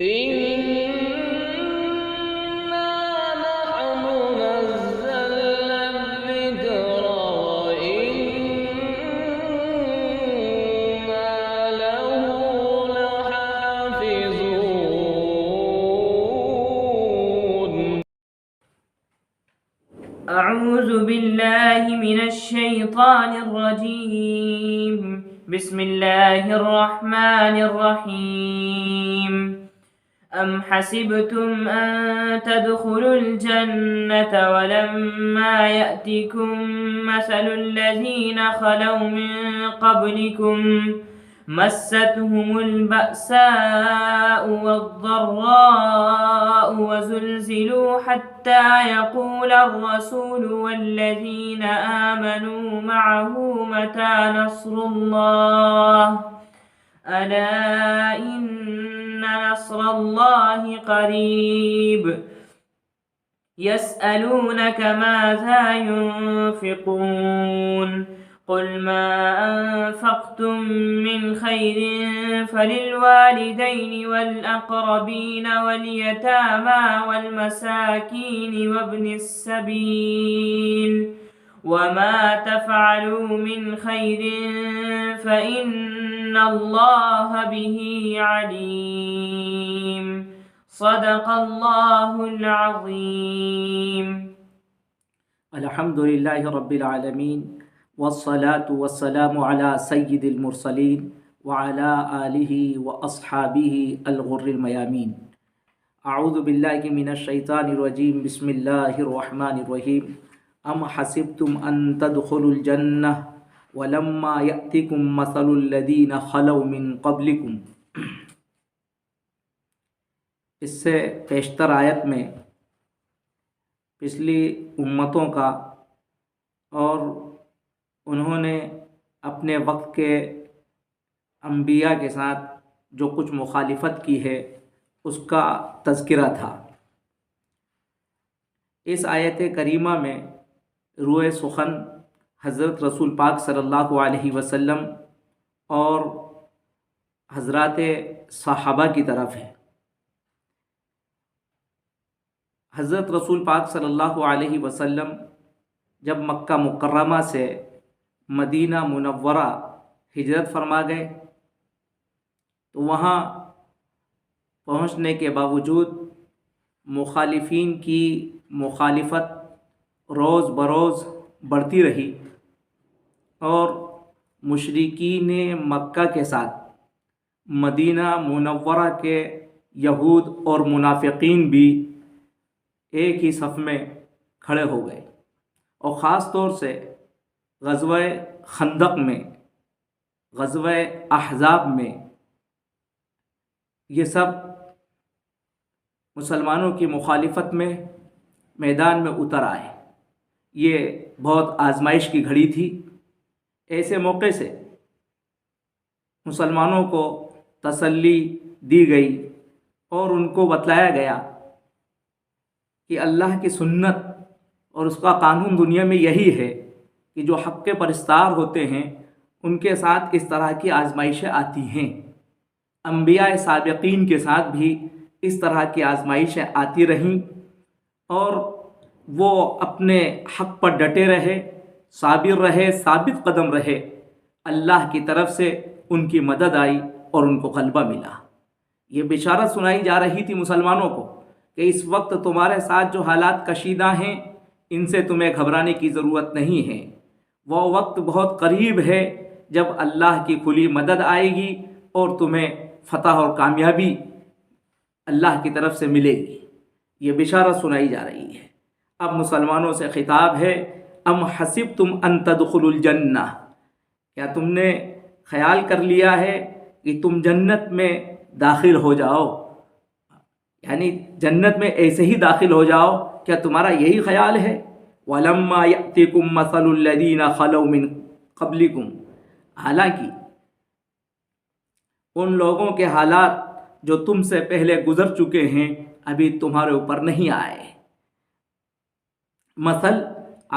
إنا نحن نزلنا الذكر وإنا له لحافظون. أعوذ بالله من الشيطان الرجيم. بسم الله الرحمن الرحيم. أم حسبتم أن تدخلوا الجنة ولما يأتكم مثل الذين خلوا من قبلكم مستهم البأساء والضراء وزلزلوا حتى يقول الرسول والذين آمنوا معه متى نصر الله ألا إن نصر الله قريب. يسألونك ماذا ينفقون قل ما أنفقتم من خير فللوالدين والأقربين واليتامى والمساكين وابن السبيل وما تفعلوا من خير فإن الله به عليم. صدق الله العظيم. الحمد لله رب العالمين والصلاة والسلام على سيد المرسلين وعلى آله وأصحابه الغر الميامين. أعوذ بالله من الشيطان الرجيم. بسم الله الرحمن الرحيم. أم حسبتم أن تدخلوا الجنة ولما يأتكم مثل الذين خلوا من قبلكم. اس سے پیشتر آیت میں پچھلی امتوں کا اور انہوں نے اپنے وقت کے انبیاء کے ساتھ جو کچھ مخالفت کی ہے اس کا تذکرہ تھا. اس آیت کریمہ میں روئے سخن حضرت رسول پاک صلی اللہ علیہ وسلم اور حضرات صحابہ کی طرف ہے. حضرت رسول پاک صلی اللہ علیہ وسلم جب مکہ مکرمہ سے مدینہ منورہ ہجرت فرما گئے تو وہاں پہنچنے کے باوجود مخالفین کی مخالفت روز بروز بڑھتی رہی اور مشرکین مکہ کے ساتھ مدینہ منورہ کے یہود اور منافقین بھی ایک ہی صف میں کھڑے ہو گئے. اور خاص طور سے غزوہ خندق میں، غزوہ احزاب میں یہ سب مسلمانوں کی مخالفت میں میدان میں اتر آئے. یہ بہت آزمائش کی گھڑی تھی. ایسے موقع سے مسلمانوں کو تسلی دی گئی اور ان کو بتلایا گیا کہ اللہ کی سنت اور اس کا قانون دنیا میں یہی ہے کہ جو حق کے پرستار ہوتے ہیں ان کے ساتھ اس طرح کی آزمائشیں آتی ہیں. انبیاء سابقین کے ساتھ بھی اس طرح کی آزمائشیں آتی رہیں اور وہ اپنے حق پر ڈٹے رہے، صابر رہے، ثابت قدم رہے. اللہ کی طرف سے ان کی مدد آئی اور ان کو غلبہ ملا. یہ بشارت سنائی جا رہی تھی مسلمانوں کو کہ اس وقت تمہارے ساتھ جو حالات کشیدہ ہیں ان سے تمہیں گھبرانے کی ضرورت نہیں ہے. وہ وقت بہت قریب ہے جب اللہ کی کھلی مدد آئے گی اور تمہیں فتح اور کامیابی اللہ کی طرف سے ملے گی. یہ بشارت سنائی جا رہی ہے. اب مسلمانوں سے خطاب ہے، ام حسبتم ان تدخلوا الجنہ، کیا تم نے خیال کر لیا ہے کہ تم جنت میں داخل ہو جاؤ، یعنی جنت میں ایسے ہی داخل ہو جاؤ؟ کیا تمہارا یہی خیال ہے؟ وَلَمَّا يَأْتِكُمْ مَثَلُ الَّذِينَ خَلَوْا مِن قَبْلِكُمْ، حالانکہ ان لوگوں کے حالات جو تم سے پہلے گزر چکے ہیں ابھی تمہارے اوپر نہیں آئے. مثل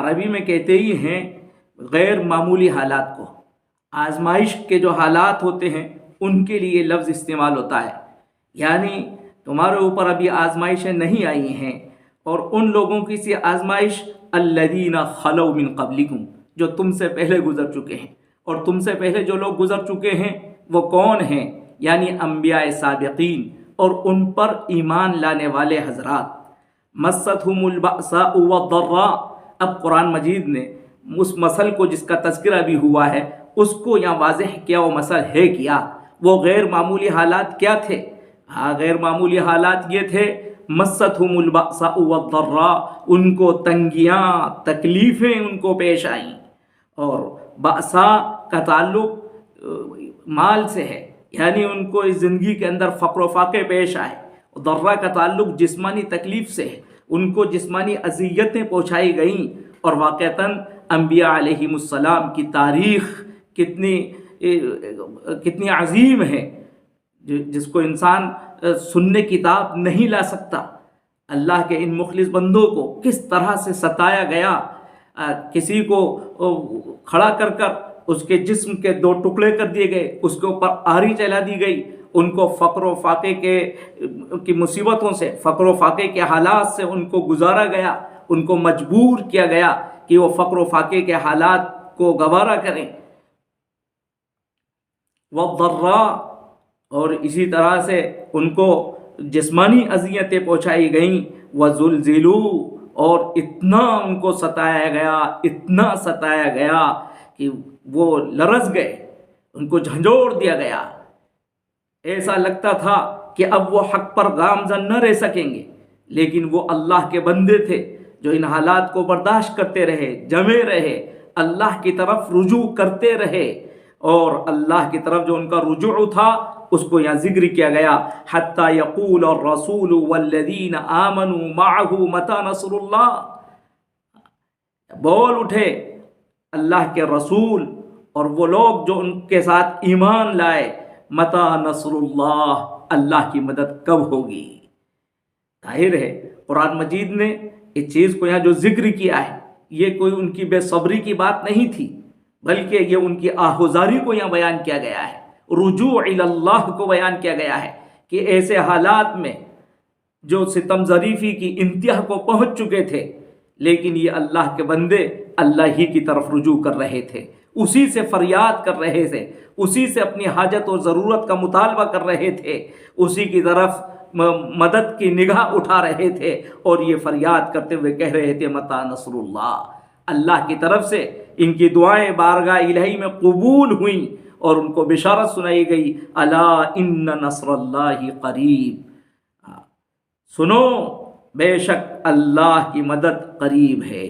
عربی میں کہتے ہی ہیں غیر معمولی حالات کو. آزمائش کے جو حالات ہوتے ہیں ان کے لیے لفظ استعمال ہوتا ہے. یعنی تمہارے اوپر ابھی آزمائشیں نہیں آئی ہیں، اور ان لوگوں کی سی آزمائش الذین خلو من قبلکم، جو تم سے پہلے گزر چکے ہیں۔ اور تم سے پہلے جو لوگ گزر چکے ہیں وہ کون ہیں؟ یعنی انبیاء سابقین اور ان پر ایمان لانے والے حضرات۔ مستہم البأساء والضراء، اب قرآن مجید نے اس مسئلہ کو جس کا تذکرہ بھی ہوا ہے اس کو یہاں واضح کیا، وہ مسئلہ ہے کیا، وہ غیر معمولی حالات کیا تھے؟ غیر معمولی حالات یہ تھے مستہم البأساء والضراء، ان کو تنگیاں تکلیفیں ان کو پیش آئیں، اور بأسا کا تعلق مال سے ہے، یعنی ان کو اس زندگی کے اندر فقر و فاقے پیش آئے۔ ضرہ کا تعلق جسمانی تکلیف سے ہے، ان کو جسمانی اذیتیں پہنچائی گئیں۔ اور واقعتاً انبیاء علیہم السلام کی تاریخ کتنی عظیم ہے، جس کو انسان سننے کتاب نہیں لا سکتا۔ اللہ کے ان مخلص بندوں کو کس طرح سے ستایا گیا، کسی کو کھڑا کر کر اس کے جسم کے 2 ٹکڑے کر دیے گئے، اس کے اوپر آری چلا دی گئی، ان کو فقر و فاقے کی مصیبتوں سے، فقر و فاقے کے حالات سے ان کو گزارا گیا، ان کو مجبور کیا گیا کہ وہ فقر و فاقے کے حالات کو گوارا کریں۔ والضراء، اور اسی طرح سے ان کو جسمانی اذیتیں پہنچائی گئیں۔ وزلزلوا، اور اتنا ان کو ستایا گیا، اتنا ستایا گیا کہ وہ لرز گئے، ان کو جھنجھوڑ دیا گیا۔ ایسا لگتا تھا کہ اب وہ حق پر گامزن نہ رہ سکیں گے، لیکن وہ اللہ کے بندے تھے جو ان حالات کو برداشت کرتے رہے، جمے رہے، اللہ کی طرف رجوع کرتے رہے، اور اللہ کی طرف جو ان کا رجوع تھا اس کو یہاں ذکر کیا گیا، حتی یقول الرسول والذین آمنوا معه متی نصر اللہ، بول اٹھے اللہ کے رسول اور وہ لوگ جو ان کے ساتھ ایمان لائے، متی نصر اللہ، اللہ کی مدد کب ہوگی؟ ظاہر ہے قرآن مجید نے اس چیز کو یہاں جو ذکر کیا ہے یہ کوئی ان کی بے صبری کی بات نہیں تھی، بلکہ یہ ان کی آہوزاری کو یہاں بیان کیا گیا ہے، رجوع الی اللہ کو بیان کیا گیا ہے کہ ایسے حالات میں جو ستم ظریفی کی انتہا کو پہنچ چکے تھے، لیکن یہ اللہ کے بندے اللہ ہی کی طرف رجوع کر رہے تھے، اسی سے فریاد کر رہے تھے، اسی سے اپنی حاجت اور ضرورت کا مطالبہ کر رہے تھے، اسی کی طرف مدد کی نگاہ اٹھا رہے تھے، اور یہ فریاد کرتے ہوئے کہہ رہے تھے متی نصر اللہ، اللہ کی طرف سے ان کی دعائیں بارگاہ الہی میں قبول ہوئیں، اور ان کو بشارت سنائی گئی، الا ان نصر اللہ قریب، سنو بے شک اللہ کی مدد قریب ہے۔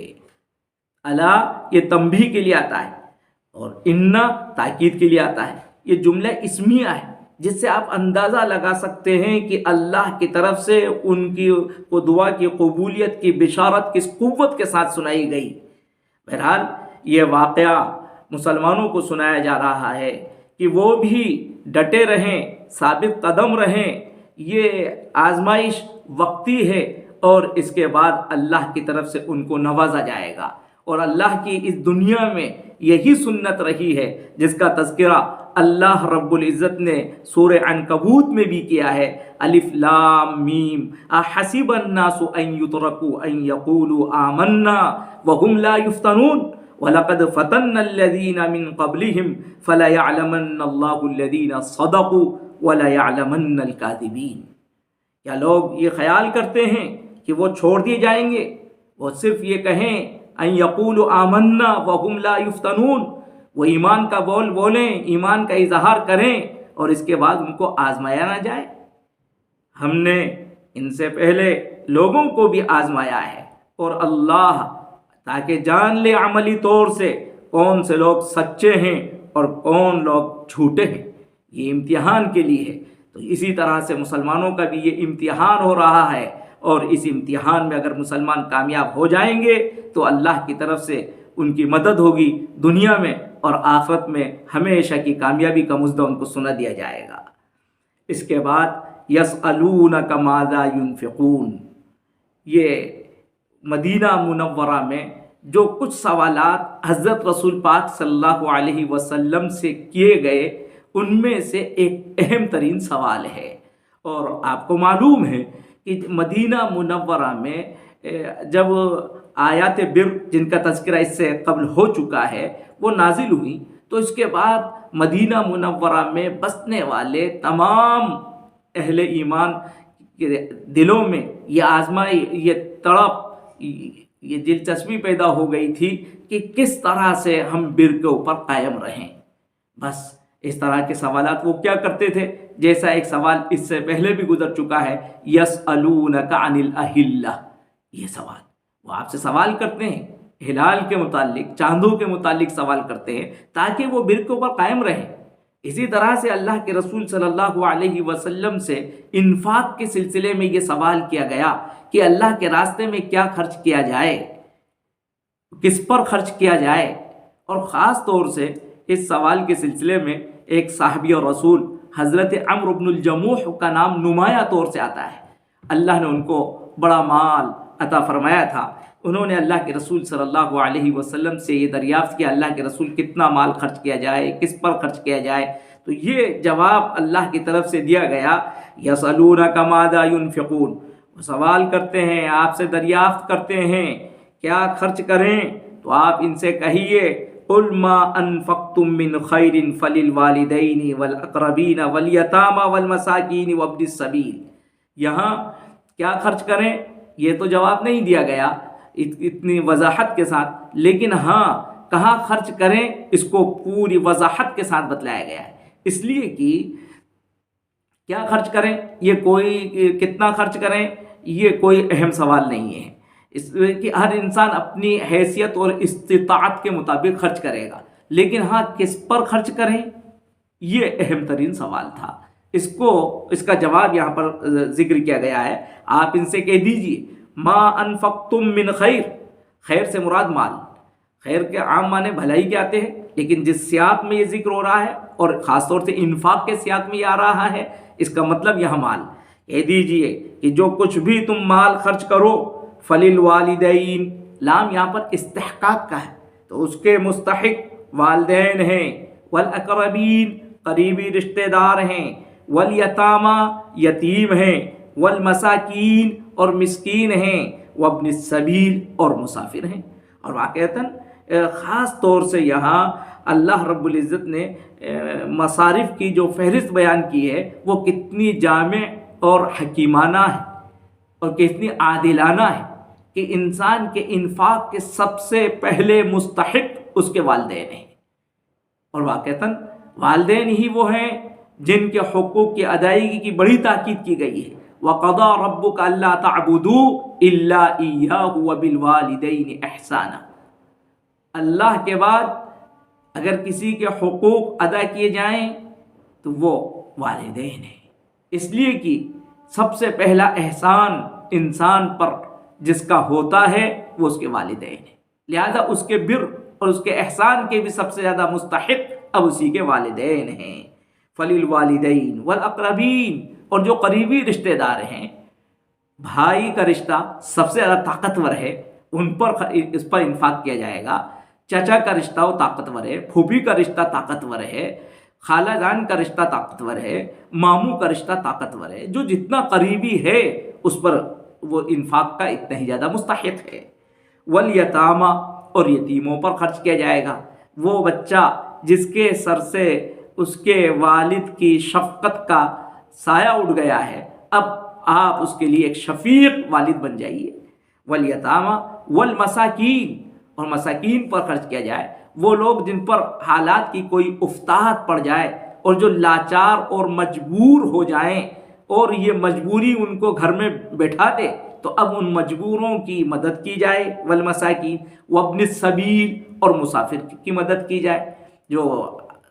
الا یہ تنبیہ کے لیے آتا ہے، اور ان تاکید کے لیے آتا ہے۔ یہ جملہ اسمیہ ہے جس سے آپ اندازہ لگا سکتے ہیں کہ اللہ کی طرف سے ان کی وہ دعا کی قبولیت کی بشارت کس قوت کے ساتھ سنائی گئی۔ بہرحال یہ واقعہ مسلمانوں کو سنایا جا رہا ہے کہ وہ بھی ڈٹے رہیں، ثابت قدم رہیں، یہ آزمائش وقتی ہے، اور اس کے بعد اللہ کی طرف سے ان کو نوازا جائے گا۔ اور اللہ کی اس دنیا میں یہی سنت رہی ہے جس کا تذکرہ اللہ رب العزت نے سورہ عنکبوت میں بھی کیا ہے، الف لام میم احسب الناس ان یترکوا ان یقولوا آمنا وهم لا یفتنون وَلَقَدْ فَتَنَّ الَّذِينَ مِن قَبْلِهِمْ فَلَيَعْلَمَنَّ اللَّهُ الَّذِينَ صَدَقُوا وَلَيَعْلَمَنَّ الْكَاذِبِينَ۔ کیا لوگ یہ خیال کرتے ہیں کہ وہ چھوڑ دیے جائیں گے؟ وہ صرف یہ کہیں ان یقولوا آمنا وهم لا یفتنون، وہ ایمان کا بول بولیں، ایمان کا اظہار کریں، اور اس کے بعد ان کو آزمایا نہ جائے۔ ہم نے ان سے پہلے لوگوں کو بھی آزمایا ہے، اور اللہ تاکہ جان لے عملی طور سے کون سے لوگ سچے ہیں اور کون لوگ جھوٹے ہیں، یہ امتحان کے لیے ہے۔ تو اسی طرح سے مسلمانوں کا بھی یہ امتحان ہو رہا ہے، اور اس امتحان میں اگر مسلمان کامیاب ہو جائیں گے تو اللہ کی طرف سے ان کی مدد ہوگی، دنیا میں اور آخرت میں ہمیشہ کی کامیابی کا مژدہ ان کو سنا دیا جائے گا۔ اس کے بعد یسألونک ماذا ینفقون، یہ مدینہ منورہ میں جو کچھ سوالات حضرت رسول پاک صلی اللہ علیہ وسلم سے کیے گئے ان میں سے ایک اہم ترین سوال ہے، اور آپ کو معلوم ہے کہ مدینہ منورہ میں جب آیات بر جن کا تذکرہ اس سے قبل ہو چکا ہے وہ نازل ہوئی، تو اس کے بعد مدینہ منورہ میں بسنے والے تمام اہل ایمان کے دلوں میں یہ آزمائی، یہ تڑپ، یہ دلچسپی پیدا ہو گئی تھی کہ کس طرح سے ہم بر کے اوپر قائم رہیں۔ بس اس طرح کے سوالات وہ کیا کرتے تھے، جیسا ایک سوال اس سے پہلے بھی گزر چکا ہے، یسألونک عن الاہلہ، یہ سوال وہ آپ سے سوال کرتے ہیں ہلال کے متعلق، چاندوں کے متعلق سوال کرتے ہیں تاکہ وہ بر کے اوپر قائم رہیں۔ اسی طرح سے اللہ کے رسول صلی اللہ علیہ وسلم سے انفاق کے سلسلے میں یہ سوال کیا گیا کہ اللہ کے راستے میں کیا خرچ کیا جائے، کس پر خرچ کیا جائے۔ اور خاص طور سے اس سوال کے سلسلے میں ایک صحابی اور رسول حضرت عمرو بن الجموح کا نام نمایاں طور سے آتا ہے۔ اللہ نے ان کو بڑا مال عطا فرمایا تھا، انہوں نے اللہ کے رسول صلی اللہ علیہ وسلم سے یہ دریافت کیا اللہ کے رسول کتنا مال خرچ کیا جائے، کس پر خرچ کیا جائے، تو یہ جواب اللہ کی طرف سے دیا گیا، یسألونک ماذا ينفقون، وہ سوال کرتے ہیں، آپ سے دریافت کرتے ہیں کیا خرچ کریں، تو آپ ان سے کہیے قل ما انفقتم من خیر فللوالدین والاقربین والیتامى والمساکین وابن السبیل۔ یہاں کیا خرچ کریں یہ تو جواب نہیں دیا گیا اتنی وضاحت کے ساتھ، لیکن ہاں کہاں خرچ کریں اس کو پوری وضاحت کے ساتھ بتلایا گیا ہے، اس لیے کہ کیا خرچ کریں، یہ کوئی کتنا خرچ کریں یہ کوئی اہم سوال نہیں ہے، اس لیے کہ ہر انسان اپنی حیثیت اور استطاعت کے مطابق خرچ کرے گا، لیکن ہاں کس پر خرچ کریں یہ اہم ترین سوال تھا۔ اس کا جواب یہاں پر ذکر کیا گیا ہے، آپ ان سے کہہ دیجئے ما انفقتم من خیر، خیر سے مراد مال، خیر کے عام معنی بھلائی کے آتے ہیں، لیکن جس سیاق میں یہ ذکر ہو رہا ہے اور خاص طور سے انفاق کے سیاق میں یہ آ رہا ہے، اس کا مطلب یہاں مال، کہہ دیجئے کہ جو کچھ بھی تم مال خرچ کرو فللوالدین، لام یہاں پر استحقاق کا ہے تو اس کے مستحق والدین ہیں، والاقربین قریبی رشتہ دار ہیں، والیتامى یتیم ہیں، والمساکین اور مسکین ہیں، وابن السبیل اور مسافر ہیں۔ اور واقعتاً خاص طور سے یہاں اللہ رب العزت نے مصارف کی جو فہرست بیان کی ہے وہ کتنی جامع اور حکیمانہ ہے اور کتنی عادلانہ ہے کہ انسان کے انفاق کے سب سے پہلے مستحق اس کے والدین ہیں، اور واقعتاً والدین ہی وہ ہیں جن کے حقوق کی ادائیگی کی بڑی تاکید کی گئی ہے، وَقَضَى رَبُّكَ أَلَّا تَعْبُدُوا إِلَّا إِيَّاهُ وَبِالْوَالِدَيْنِ إِحْسَانًا۔ اللہ کے بعد اگر کسی کے حقوق ادا کیے جائیں تو وہ والدین ہیں، اس لیے کہ سب سے پہلا احسان انسان پر جس کا ہوتا ہے وہ اس کے والدین ہیں، لہذا اس کے بر اور اس کے احسان کے بھی سب سے زیادہ مستحق اب اسی کے والدین ہیں۔ فللوالدین والاقربین، اور جو قریبی رشتہ دار ہیں، بھائی کا رشتہ سب سے زیادہ طاقتور ہے، اس پر انفاق کیا جائے گا، چچا کا رشتہ وہ طاقتور ہے، پھوپھی کا رشتہ طاقتور ہے، خالہ جان کا رشتہ طاقتور ہے، ماموں کا رشتہ طاقتور ہے، جو جتنا قریبی ہے اس پر وہ انفاق کا اتنا ہی زیادہ مستحق ہے۔ والیتامى، اور یتیموں پر خرچ کیا جائے گا، وہ بچہ جس کے سر سے اس کے والد کی شفقت کا سایہ اٹھ گیا ہے، اب آپ اس کے لیے ایک شفیق والد بن جائیے۔ والیتامى والمساکین، اور مساکین پر خرچ کیا جائے، وہ لوگ جن پر حالات کی کوئی افتاد پڑ جائے اور جو لاچار اور مجبور ہو جائیں اور یہ مجبوری ان کو گھر میں بیٹھا دے، تو اب ان مجبوروں کی مدد کی جائے، والمساکین وابن السبیل، اور مسافر کی مدد کی جائے، جو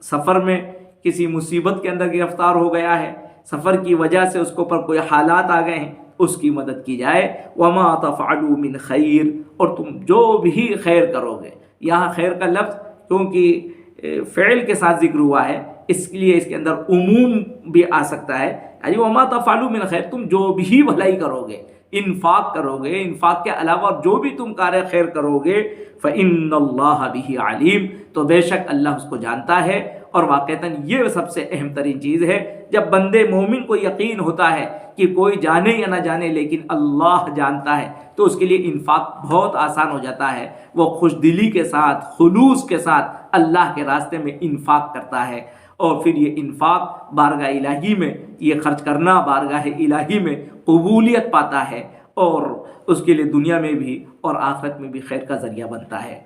سفر میں کسی مصیبت کے اندر گرفتار ہو گیا ہے، سفر کی وجہ سے اس کو پر کوئی حالات آ گئے ہیں، اس کی مدد کی جائے۔ وما تفعلوا من خیر، اور تم جو بھی خیر کرو گے، یہاں خیر کا لفظ کیونکہ فعل کے ساتھ ذکر ہوا ہے اس لیے اس کے اندر عموم بھی آ سکتا ہے، یعنی وما تفعلوا من خیر، تم جو بھی بھلائی کرو گے، انفاق کرو گے، انفاق کے علاوہ جو بھی تم کار خیر کرو گے، فإن اللہ بہ علیم، تو بے شک اللہ اس کو جانتا ہے اور واقعتاً یہ سب سے اہم ترین چیز ہے۔ جب بندے مومن کو یقین ہوتا ہے کہ کوئی جانے یا نہ جانے لیکن اللہ جانتا ہے، تو اس کے لیے انفاق بہت آسان ہو جاتا ہے۔ وہ خوش دلی کے ساتھ، خلوص کے ساتھ اللہ کے راستے میں انفاق کرتا ہے، اور پھر یہ انفاق بارگاہ الہی میں، یہ خرچ کرنا بارگاہ الہی میں قبولیت پاتا ہے، اور اس کے لیے دنیا میں بھی اور آخرت میں بھی خیر کا ذریعہ بنتا ہے۔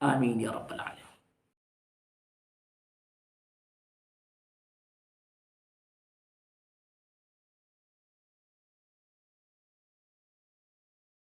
آمین یا رب العالمین۔